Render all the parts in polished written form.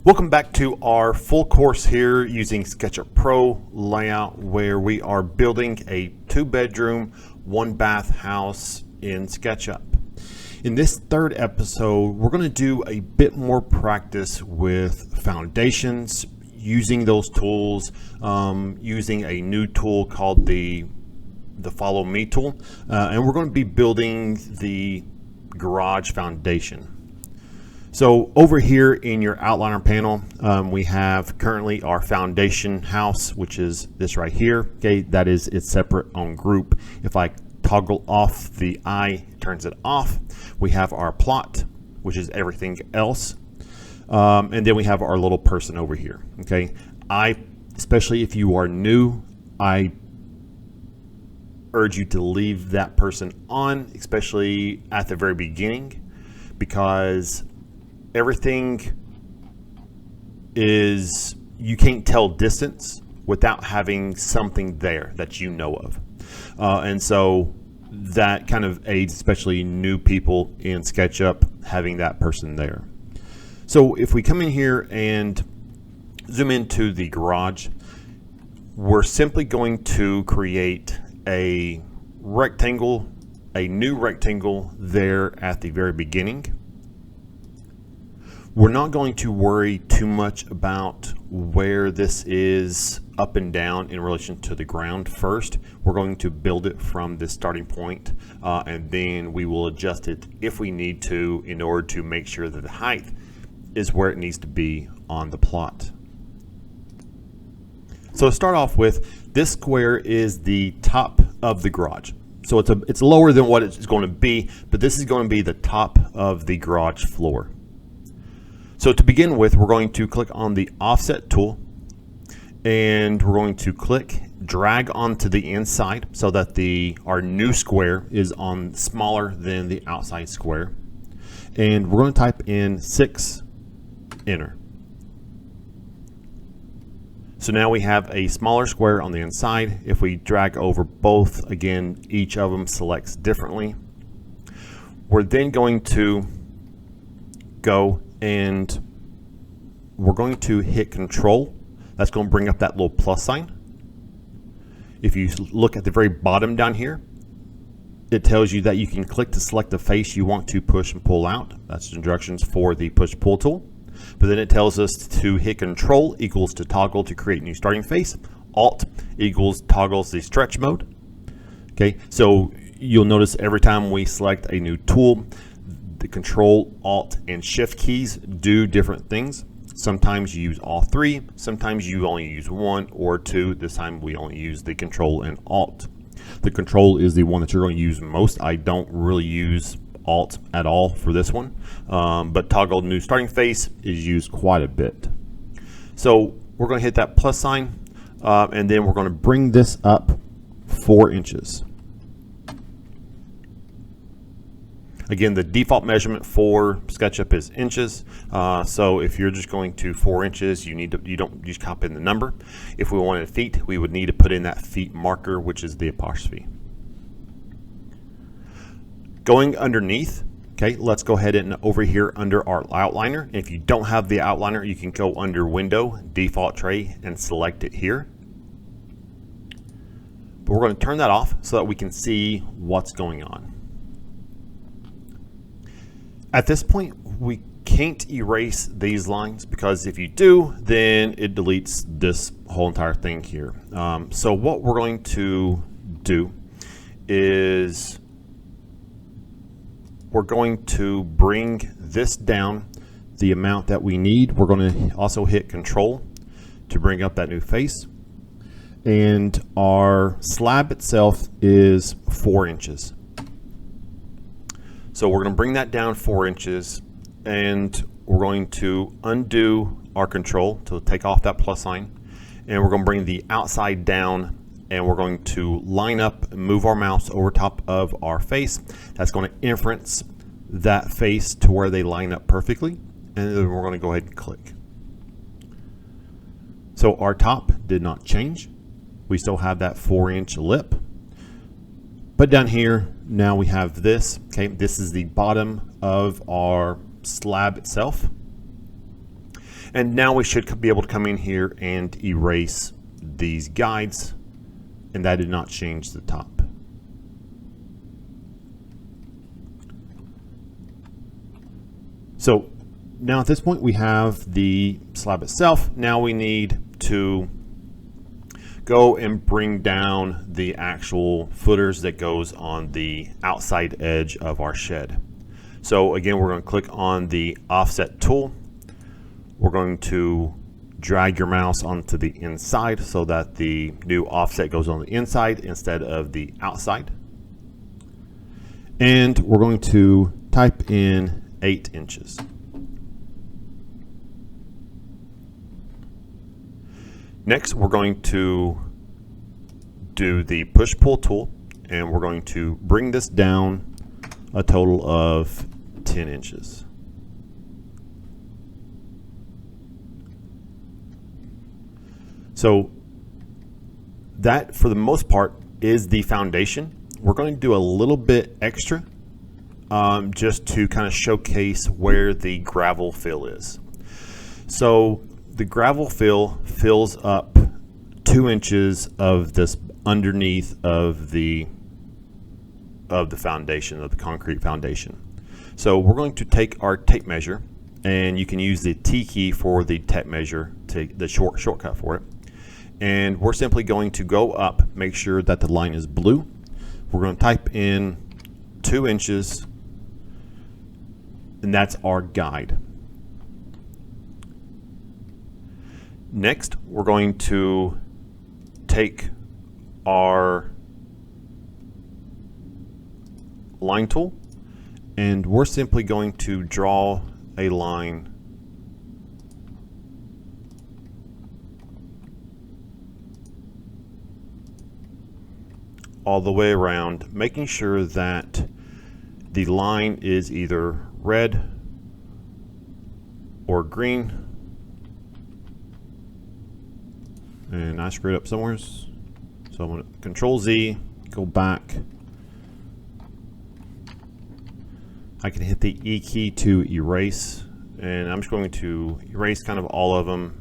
Welcome back to our full course here using SketchUp Pro layout, where we are building a 2-bedroom, 1-bath house in SketchUp. In this third episode, we're going to do a bit more practice with foundations, using those tools, using a new tool called the Follow Me tool, and we're going to be building the garage foundation. So over here in your outliner panel, we have currently our foundation house, which is this right here. Okay, that is its separate own group. If I toggle off the eye, it turns it off. We have our plot, which is everything else. And then we have our little person over here. Okay, especially if you are new, I urge you to leave that person on, especially at the very beginning, because everything is, you can't tell distance without having something there that you know of. And so that kind of aids, especially new people in SketchUp, having that person there. So if we come in here and zoom into the garage, we're simply going to create a rectangle, a new rectangle there at the very beginning. We're not going to worry too much about where this is up and down in relation to the ground first. We're going to build it from this starting point, and then we will adjust it if we need to in order to make sure that the height is where it needs to be on the plot. So to start off with, this square is the top of the garage. So it's lower than what it's going to be, but this is going to be the top of the garage floor. So to begin with, we're going to click on the offset tool, and we're going to drag onto the inside so that our new square is on smaller than the outside square. And we're going to type in 6, enter. So now we have a smaller square on the inside. If we drag over both, again, each of them selects differently. We're then going to go and we're going to hit Control. That's going to bring up that little plus sign. If you look at the very bottom down here, it tells you that you can click to select the face you want to push and pull out. That's instructions for the push-pull tool. But then it tells us to hit Control equals to toggle to create new starting face. Alt equals toggles the stretch mode. Okay, so you'll notice every time we select a new tool, the Control, Alt, and Shift keys do different things. Sometimes you use all 3, sometimes you only use 1 or 2. This time we only use the Control and Alt. The Control is the one that you're going to use most. I don't really use Alt at all for this one, but toggle new starting face is used quite a bit. So we're going to hit that plus sign, and then we're going to bring this up 4 inches. Again, the default measurement for SketchUp is inches. So if you're just going to 4 inches, you don't just copy in the number. If we wanted feet, we would need to put in that feet marker, which is the apostrophe. Going underneath, okay, let's go ahead and over here under our outliner. If you don't have the outliner, you can go under Window, Default Tray, and select it here. But we're going to turn that off so that we can see what's going on. At this point, we can't erase these lines, because if you do, then it deletes this whole entire thing here. So what we're going to do is we're going to bring this down the amount that we need. We're going to also hit Control to bring up that new face. And our slab itself is 4 inches. So we're going to bring that down 4 inches, and we're going to undo our Control to take off that plus sign, and we're going to bring the outside down, and we're going to line up and move our mouse over top of our face. That's going to inference that face to where they line up perfectly, and then we're going to go ahead and click. So our top did not change. We still have that 4-inch lip. But down here, now we have this. Okay, this is the bottom of our slab itself. And now we should be able to come in here and erase these guides, and that did not change the top. So now at this point we have the slab itself. Now we need to go and bring down the actual footers that goes on the outside edge of our shed. So again, we're going to click on the offset tool. We're going to drag your mouse onto the inside so that the new offset goes on the inside instead of the outside. And we're going to type in 8 inches. Next, we're going to do the push-pull tool, and we're going to bring this down a total of 10 inches. So that, for the most part, is the foundation. We're going to do a little bit extra just to kind of showcase where the gravel fill is. So the gravel fill fills up 2 inches of this underneath of the foundation, of the concrete foundation. So we're going to take our tape measure, and you can use the T key for the tape measure, to the shortcut for it. And we're simply going to go up, make sure that the line is blue. We're going to type in 2 inches, and that's our guide. Next, we're going to take our line tool, and we're simply going to draw a line all the way around, making sure that the line is either red or green. And I screwed up somewhere, so I'm going to Control Z, go back. I can hit the E key to erase, and I'm just going to erase kind of all of them.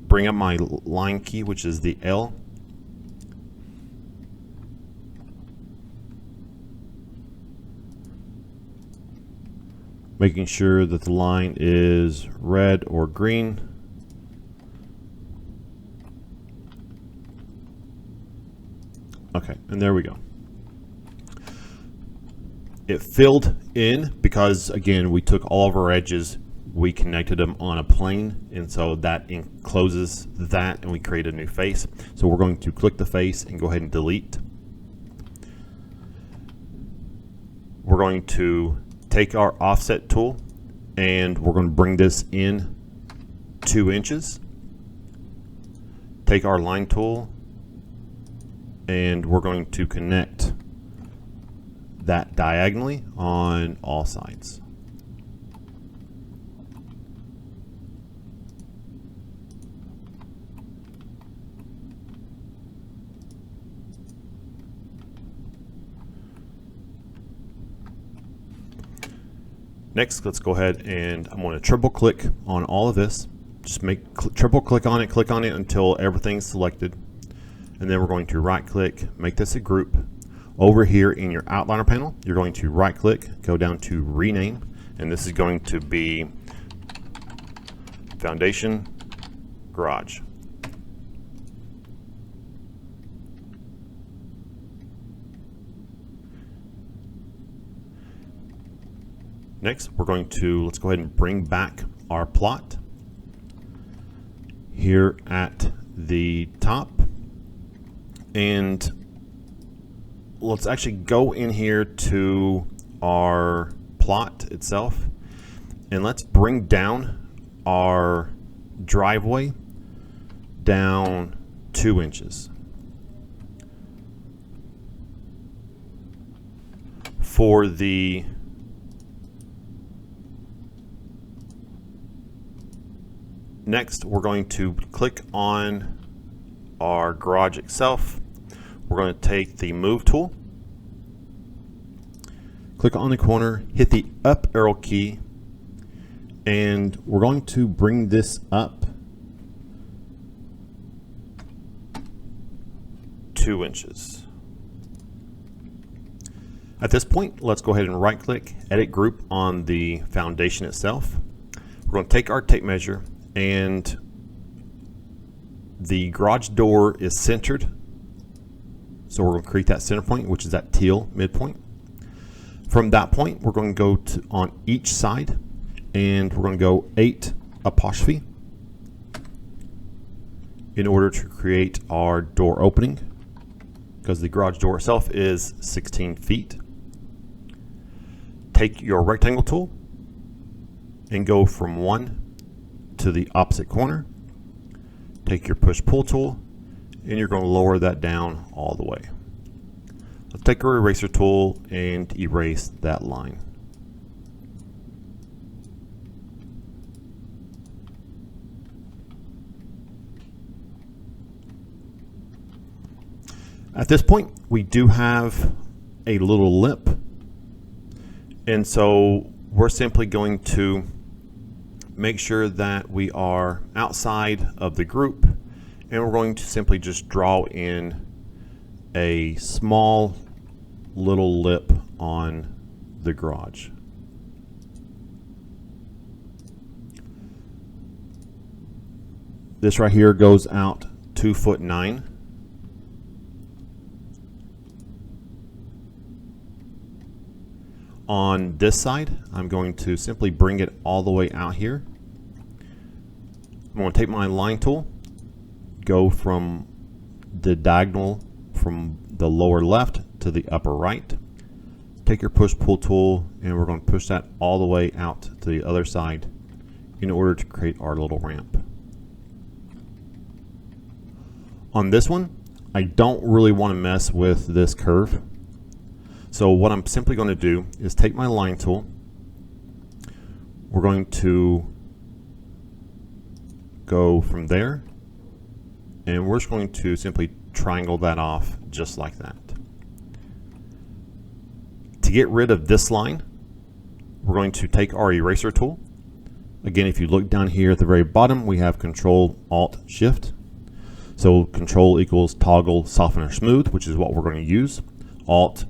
Bring up my line key, which is the L. Making sure that the line is red or green. Okay, and there we go. It filled in because, again, we took all of our edges, we connected them on a plane, and so that encloses that, and we create a new face. So we're going to click the face and go ahead and delete. We're going to take our offset tool, and we're going to bring this in 2 inches. Take our line tool, and we're going to connect that diagonally on all sides. Next, let's go ahead and I'm going to triple click on all of this. Just triple click on it until everything's selected. And then we're going to right click, make this a group. Over here in your outliner panel, you're going to right click, go down to rename, and this is going to be Foundation Garage. Next, we're going to, let's go ahead and bring back our plot here at the top. And let's actually go in here to our plot itself, and let's bring down our driveway down 2 inches. For the next, we're going to click on our garage itself. We're going to take the move tool, click on the corner, hit the up arrow key, And we're going to bring this up 2 inches. At this point, let's go ahead and right click, edit group on the foundation itself. We're going to take our tape measure, and the garage door is centered. So we're going to create that center point, which is that teal midpoint. From that point, we're going to go to on each side, and we're going to go 8 apostrophe in order to create our door opening, because the garage door itself is 16 feet. Take your rectangle tool and go from 1 to the opposite corner. Take your push-pull tool, and you're going to lower that down all the way. Let's take our eraser tool and erase that line. At this point, we do have a little lip, and so we're simply going to make sure that we are outside of the group, and we're going to simply just draw in a small little lip on the garage. This right here goes out 2'9". On this side, I'm going to simply bring it all the way out here. I'm going to take my line tool, go from the diagonal from the lower left to the upper right. Take your push-pull tool, and we're going to push that all the way out to the other side in order to create our little ramp. On this one, I don't really want to mess with this curve. So what I'm simply going to do is take my line tool. We're going to go from there, and we're just going to simply triangle that off just like that. To get rid of this line, we're going to take our eraser tool. Again, if you look down here at the very bottom, we have Control Alt Shift. So Control equals toggle soften or smooth, which is what we're going to use. Alt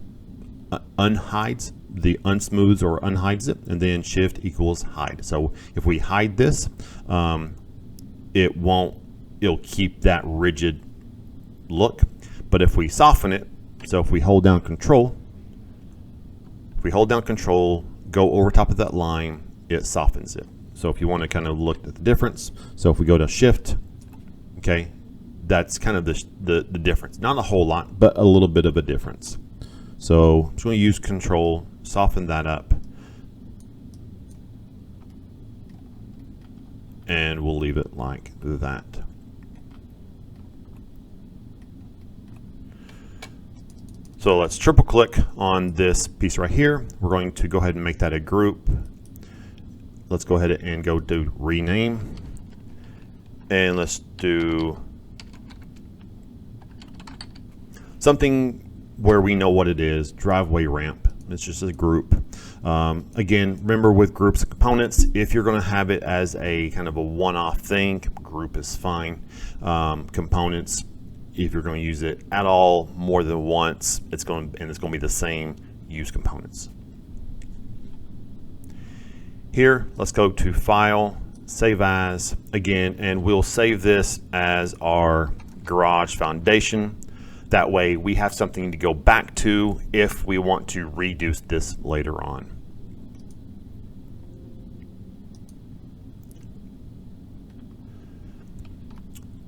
unhides the unsmooths or unhides it, and then Shift equals hide. So if we hide this, it'll keep that rigid look. But if we soften it, so if we hold down Control, go over top of that line, it softens it. So if you want to kind of look at the difference, so if we go to Shift, okay, that's kind of the difference. Not a whole lot, but a little bit of a difference. So I'm just going to use Control, soften that up, and we'll leave it like that. So let's triple click on this piece right here. We're going to go ahead and make that a group. Let's go ahead and go to rename, and let's do something where we know what it is. Driveway ramp. It's just a group. Again, remember with groups of components, if you're going to have it as a kind of a one-off thing, group is fine. Components, if you're going to use it at all more than once, it's going to be the same. Use components. Here, let's go to File, Save As again, and we'll save this as our garage foundation. That way we have something to go back to if we want to reduce this later on.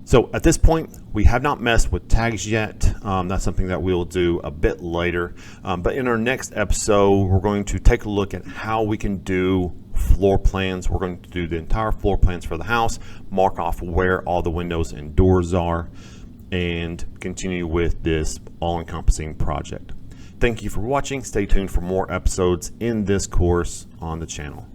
So at this point, we have not messed with tags yet. That's something that we'll do a bit later. But in our next episode, we're going to take a look at how we can do floor plans. We're going to do the entire floor plans for the house, mark off where all the windows and doors are, and continue with this all-encompassing project. Thank you for watching. Stay tuned for more episodes in this course on the channel.